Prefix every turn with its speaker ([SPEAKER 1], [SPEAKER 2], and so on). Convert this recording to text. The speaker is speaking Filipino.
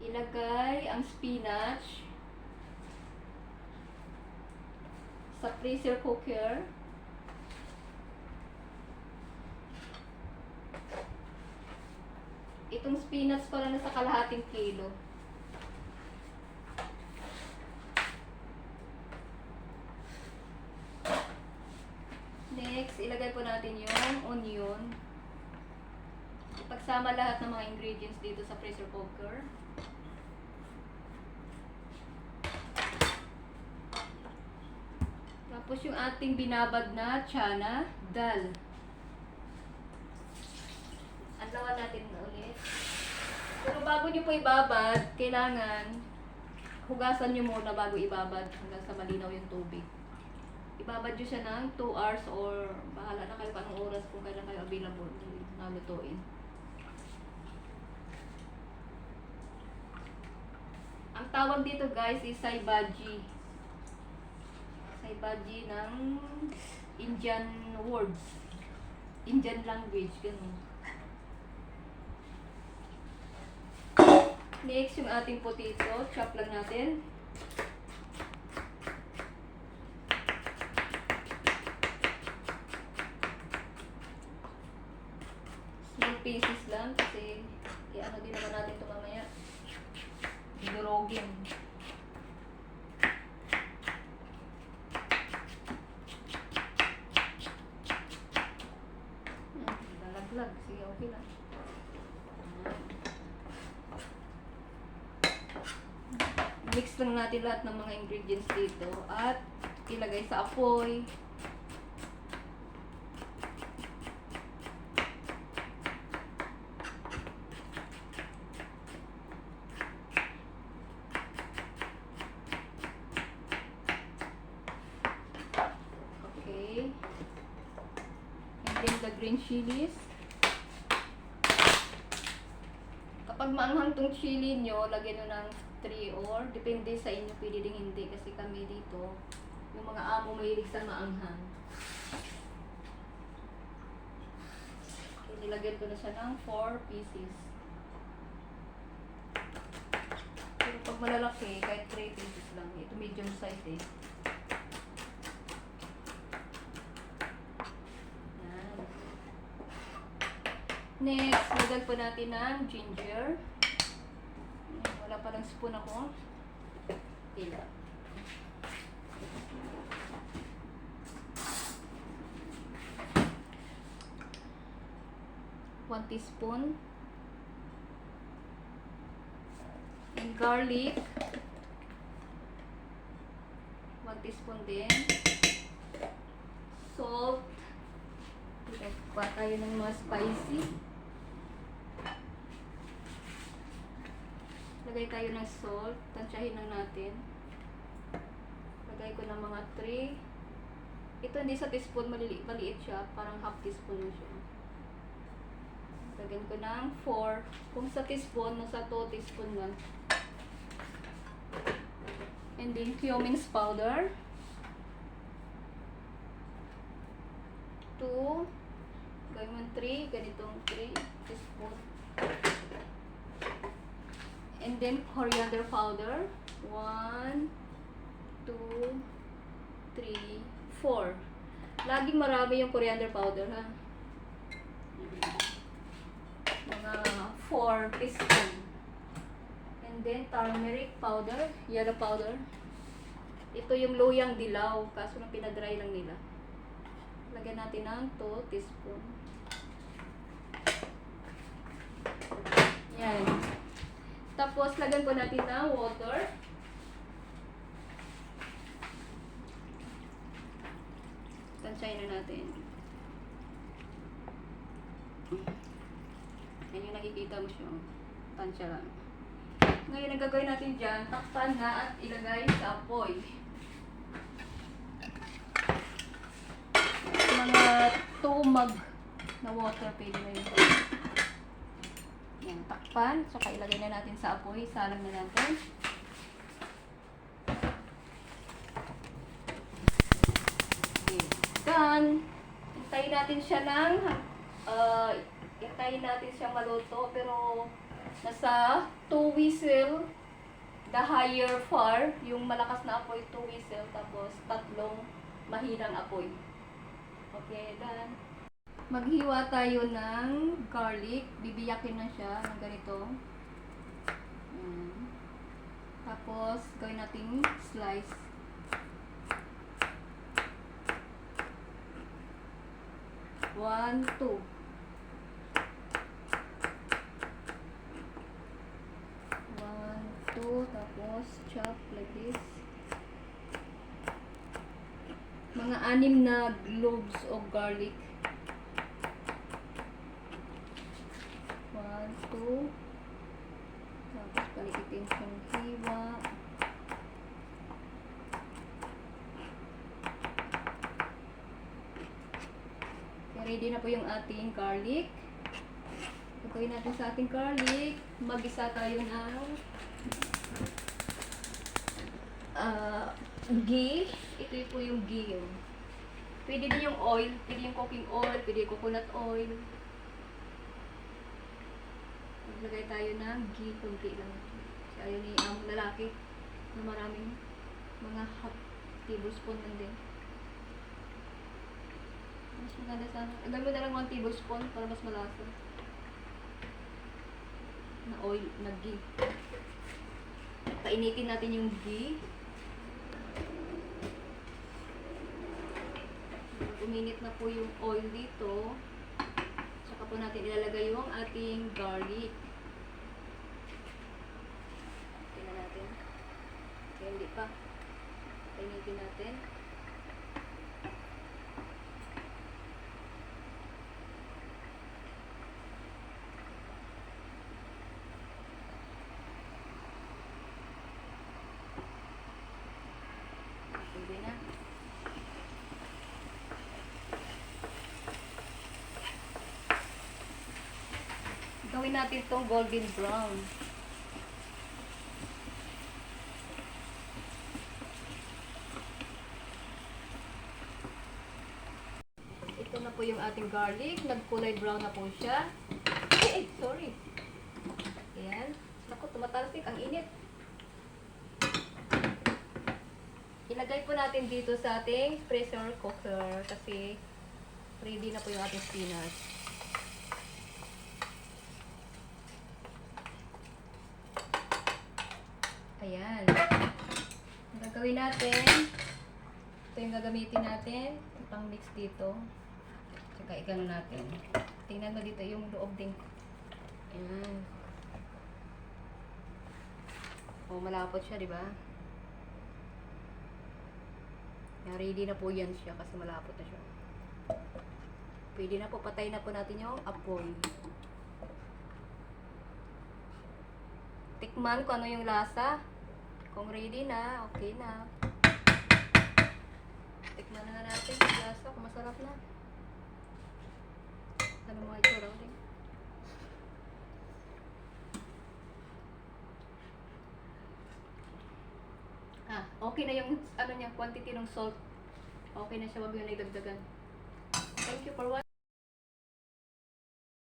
[SPEAKER 1] Ilagay ang spinach sa pressure cooker. Itong spinach pala na sa kalahating kilo. Next, ilagay po natin yung onion. Pagsama lahat ng mga ingredients dito sa pressure cooker. Tapos yung ating binabad na tsana, dal. Anlawan natin na ulit. Pero bago nyo po ibabad, kailangan hugasan nyo muna bago ibabad hanggang sa malinaw yung tubig. Ibabad nyo siya ng 2 hours or bahala na kayo pa ng oras kung kailan kayo available na lutuin. Ang tawag dito guys is sai bhaji. Sai bhaji ng Indian words. Indian language, ganun. Next, yung ating potato, chop lang natin. Small pieces lang kasi ano din naman natin ito mamaya. Durogin. Lalaglag. Sige, okay lang. Mix lang natin lahat ng mga ingredients dito at ilagay sa apoy. Okay. And then the green chilies. Kapag maanghang tong chili nyo, lagyan nyo ng 3 or depende sa inyo, pwede din hindi kasi kami dito yung mga amo mahilig sa maanghang. Okay, nilagyan ko na siya ng 4 pieces. Pero pag malalaki, kahit 3 pieces lang. Ito medium size eh. Yan. Next, lagyan po natin ng ginger. Wala pa lang spoon ako. Pila. One teaspoon. And garlic. 1 teaspoon din. Salt. Kuha tayo ng mga spicy. Lagay tayo ng salt. Tansyahin lang natin. Lagay ko ng mga 3. Ito hindi sa teaspoon, maliit siya. Parang half teaspoon na siya. Lagyan ko ng 4. Kung sa teaspoon, nasa 2 teaspoon lang. And then cumin powder. 2. Gawin mo 3. Ganitong 3 teaspoon. And then coriander powder. 1, 2, 3, 4. Laging marami yung coriander powder, ha? Mga 4 teaspoon. And then turmeric powder, yellow powder. Ito yung luyang dilaw, kaso na pinadry lang nila. Lagyan natin ng 2 teaspoon. Yan. Tapos, lagyan po natin ng water. Tansyahin na natin. Yan yung nakikita mo siya. Tansya lang. Ngayon, ang gagawin natin dyan, takpan na at ilagay sa apoy. Mga 2 mug na water, pwede na yun. Yan, takpan. So, ilagay na natin sa apoy. Salang na natin. Okay, done. Hintayin natin siya ng hintayin natin siya maluto. Pero, Nasa 2 whistle, the higher fire, yung malakas na apoy, 2 whistle, tapos 3 mahinang apoy. Okay, done. Maghiwa tayo ng garlic. Bibiyakin na siya ng ganito. Tapos, gawin natin slice. One, two. One, two. Tapos, chop like this. Mga 6 na cloves of garlic. 1, 2. Tapos, palikitin siyang hiwa. Ready na po yung ating garlic. Gagawin natin sa ating garlic. Mag-isa tayo ng ghee. Ito po yung ghee. Pwede din yung oil. Pwede yung cooking oil. Pwede yung coconut oil. Maglagay tayo ng ghee. Kunti lang. Kasi ayaw ni lalaki na maraming mga half tablespoon lang din. Mas maganda sana. Agad mo na lang 1 tablespoon para mas malasa. Na oil, na ghee. Painitin natin yung ghee. Uminit na po yung oil dito. Saka po natin ilalagay yung ating garlic. Tingnan natin. Kaya hindi pa. Painitin natin. Pwede na. Gawin natin itong golden brown. Ito na po yung ating garlic. Nagkulay brown na po siya. Sorry. Ayan. Naku, tumatalsik. Ang init. Ilagay po natin dito sa ating pressure cooker kasi ready na po yung ating spinach. Ayan. Ang gagawin natin, ito yung gagamitin natin, pang mix dito. Tsaka igano natin. Tingnan mo dito yung loob din. Ayan. O, malapot siya, di ba? Ready na po yan siya kasi malapot na siya. Pwede na po, patay na po natin yung apoy. Tikman kung ano yung lasa. Kung ready na, okay na. Tikman na natin yung lasa kung masarap na. Ano mga itsura ulit. Okay na yung ano niya, quantity ng salt. Okay na siya, wag yung nagdagdagan. Thank you for watching.